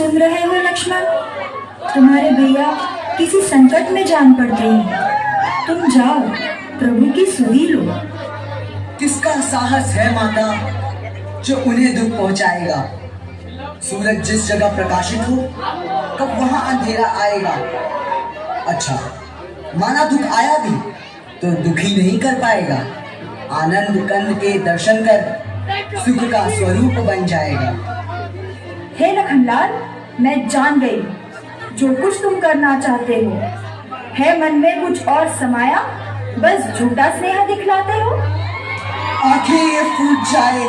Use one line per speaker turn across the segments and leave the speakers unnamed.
सुन रहे हो लक्ष्मण? तुम्हारे भैया किसी संकट में जान पड़ गई है। तुम जाओ, प्रभु की सुधि लो।
किसका साहस है माता जो उन्हें दुख पहुंचाएगा? सूरज जिस जगह प्रकाशित हो, कब वहां अंधेरा आएगा। अच्छा, माना दुख आया भी तो दुखी नहीं कर पाएगा। आनंद कंद के दर्शन कर सुख का स्वरूप बन जाएगा।
हे लखनलाल, मैं जान गई जो कुछ तुम करना चाहते हो। है मन में कुछ और समाया, बस झूठा स्नेह दिखलाते हो।
आंखें ये फूट जाए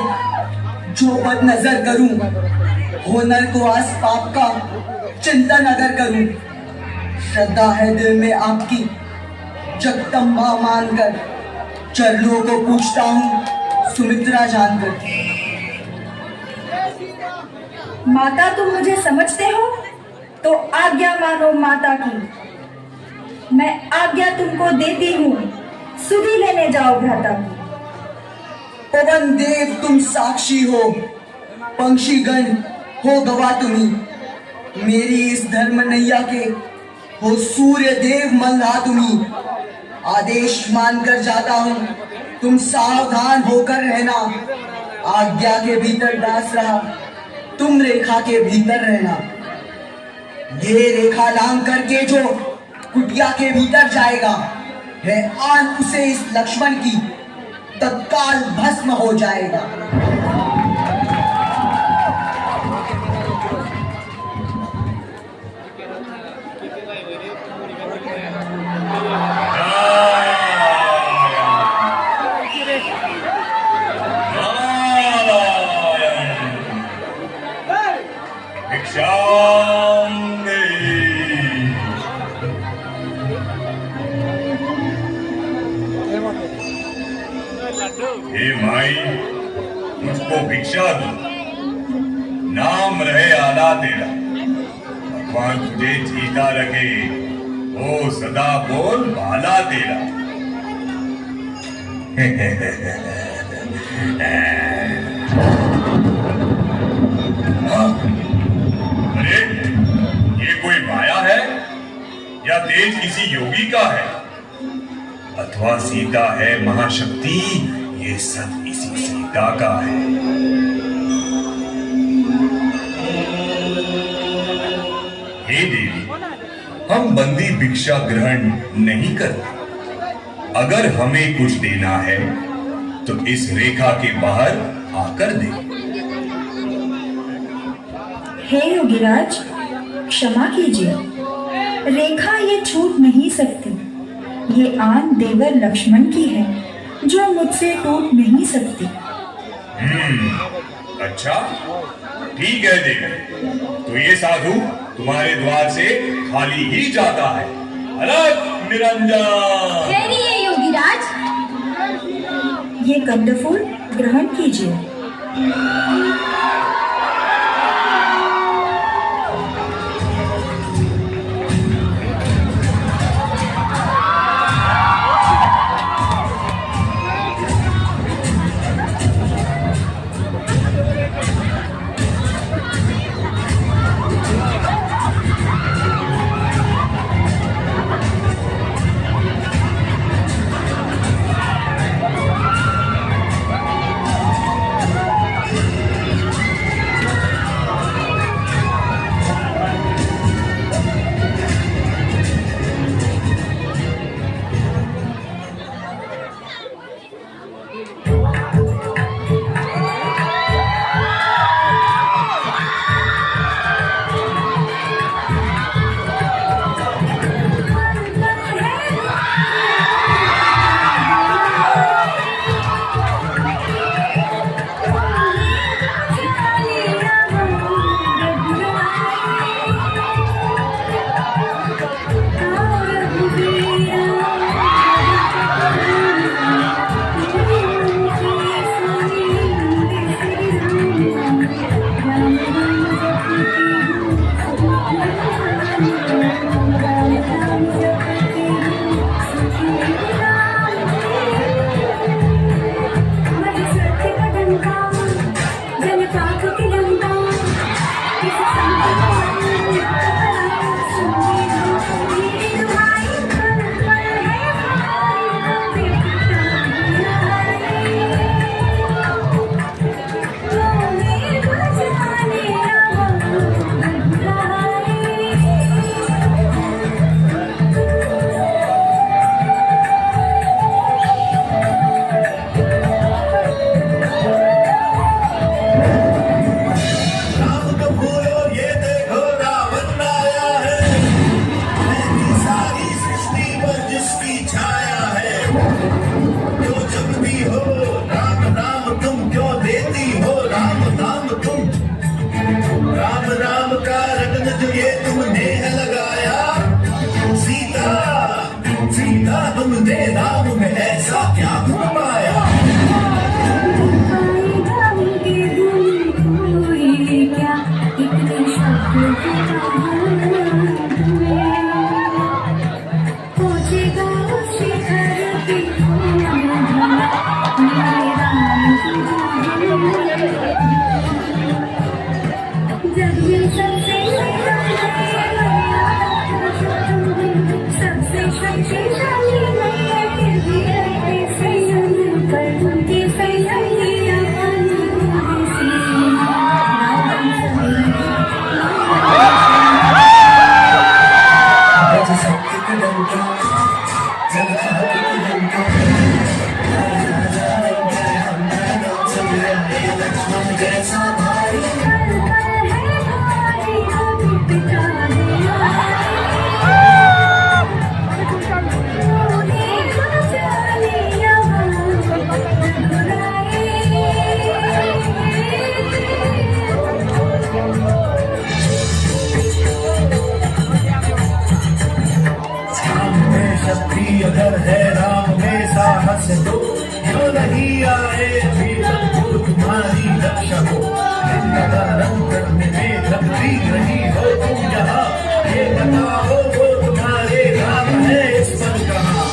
जो बद नजर करूं, हो नरकवास पाप का चिंतन अगर करूं। श्रद्धा है दिल में आपकी जगदम्बा मानकर, चरणों को पूछता हूं सुमित्रा जानकर।
माता तुम मुझे समझते हो तो आज्ञा मानो माता की। मैं आज्ञा तुमको देती हूँ, सुधि लेने जाओ भ्राता की।
पवन देव तुम साक्षी हो, पंक्षीगण हो गवाह तुम्ही। मेरी इस धर्म नैया के हो सूर्य देव मल्लाह तुम्ही। आदेश मानकर जाता हूँ, तुम सावधान होकर रहना। आज्ञा के भीतर दास रहा, तुम रेखा के भीतर रहना। ये रेखा लांग करके जो कुटिया के भीतर जाएगा, है आन उसे इस लक्ष्मण की तत्काल भस्म हो जाएगा।
हे माई, मुझको भिक्षा दो। नाम रहे आला तेरा, भगवान तुझे जीता रखे। ओ सदा बोल भाला तेरा। अरे ये कोई माया है या तेज किसी योगी का है, अथवा सीता है महाशक्ति? ये सब इसी सीता का है। हे देवी, हम बंदी भिक्षा ग्रहण नहीं करते। अगर हमें कुछ देना है तो इस रेखा के बाहर आकर दे।
हे योगीराज, क्षमा कीजिए, रेखा ये छूट नहीं सकती। ये आन देवर लक्ष्मण की है जो मुझसे टूट नहीं सकती।
अच्छा, ठीक है देवी, तो ये साधु तुम्हारे द्वार से खाली ही जाता है। अलग निरंजन।
ठहरिए योगीराज,
ये कंदफूल ग्रहण कीजिए।
अगर है राम में साहस तो जो नहीं आए अभी तक वो तुम्हारी रक्षा हो। जिंदा रंग करने में लगती रही हो तुम यहाँ, ये बताओ वो तुम्हारे राम है इस पर कहाँ।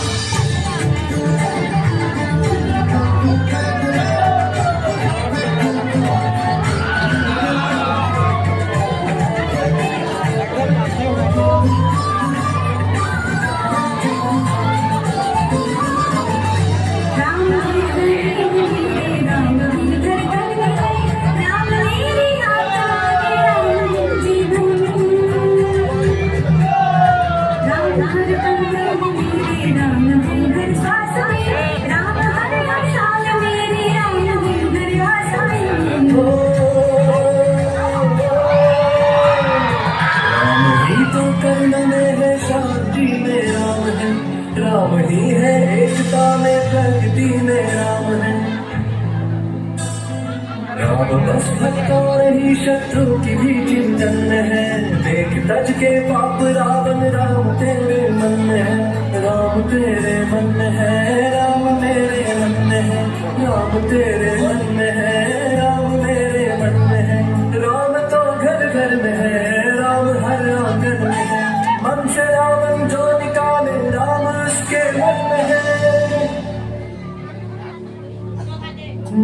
राम ही है एकता में प्रगति में राम है। राम बस भक्तों ही शत्रु की भी चिंतन है। देख तज के पाप रावण राम तेरे मन में है। राम तेरे मन में है, राम मेरे मन में है। राम तेरे मन में है, राम मेरे मन में है। राम तो घर घर में है, राम हर आंगन में है। मन से रावण जो निकाले राम उसके मन में है।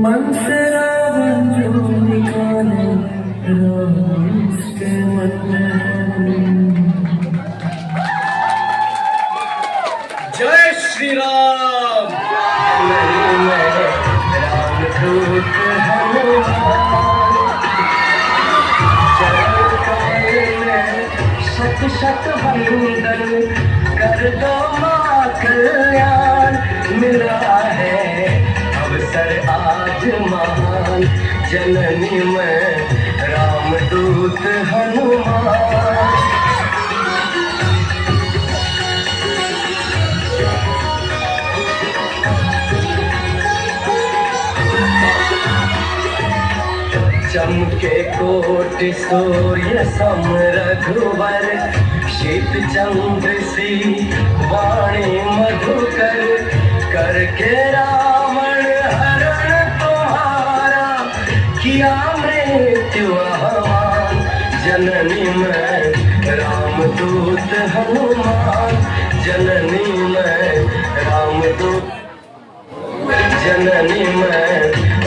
मन से रावण जो निकाले राम उसके मन में है।
जय श्री राम। राम दूत शत शत वंदन कर दो माँ कल्याण। मिला है अवसर आज महान, जननी में रामदूत हनुमान। चमके कोटि सूर्य सम रघुवर, शीत चंद्र सी वाणी मधुकर। करके रावण हरण तुम्हारा, किया मृत्यु आह्वान। जननी में रामदूत हनुमान, जननी में रामदूत, जननी में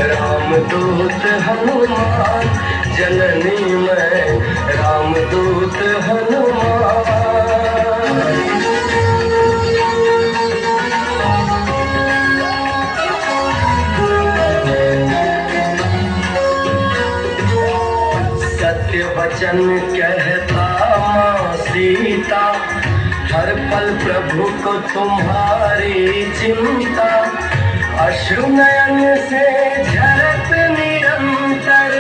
रामदूत हनुमान। जननी में रामदूत हनुमान। सत्य वचन कहता माँ सीता, हर पल प्रभु को तुम्हारी चिंता। अश्रु नयन से झरत निरंतर,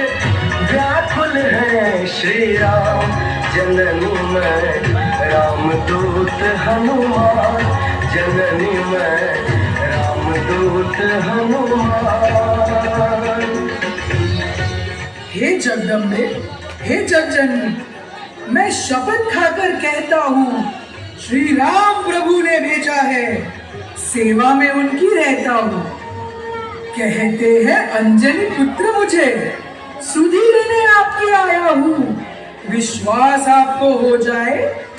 व्याकुल है श्री राम। जननी में रामदूत हनुमान, जननी में रामदूत हनुमान।
हे जगदम्बे, हे जगजननी, मैं शपथ खाकर कहता हूँ, श्री राम प्रभु ने भेजा है, सेवा में उनकी रहता हूँ। कहते हैं अंजनी पुत्र मुझे, सुधीर ने आपके आया हूँ। विश्वास आपको हो जाए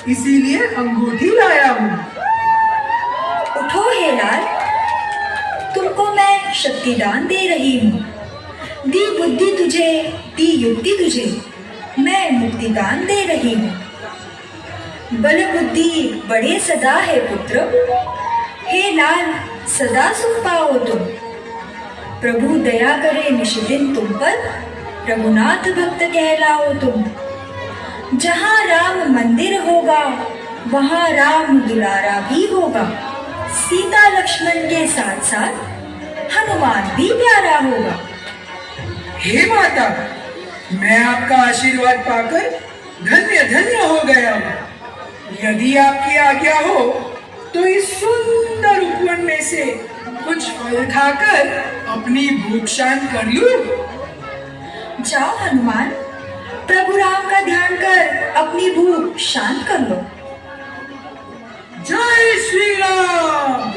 इसीलिए अंगूठी लाया हूँ।
उठो हे लाल, तुमको मैं शक्तिदान दे रही हूँ। दी बुद्धि तुझे, दी युक्ति तुझे, मैं मुक्तिदान दे रही हूँ। बल बुद्धि बड़े सदा है पुत्र, हे लाल सदा सुख पाओ तुम। प्रभु दया करे निष्दिन तुम पर, रघुनाथ भक्त कहलाओ तुम। जहाँ राम मंदिर होगा, वहाँ राम दुलारा भी होगा। सीता लक्ष्मण के साथ साथ हनुमान भी प्यारा होगा।
हे माता, मैं आपका आशीर्वाद पाकर धन्य धन्य हो गया हूँ। यदि आपकी आज्ञा हो तो इस सुंदर उपवन में से कुछ फल खाकर अपनी भूख शांत कर लूं।
जाओ हनुमान, प्रभु राम का ध्यान कर अपनी भूख शांत कर लो।
जय श्री राम।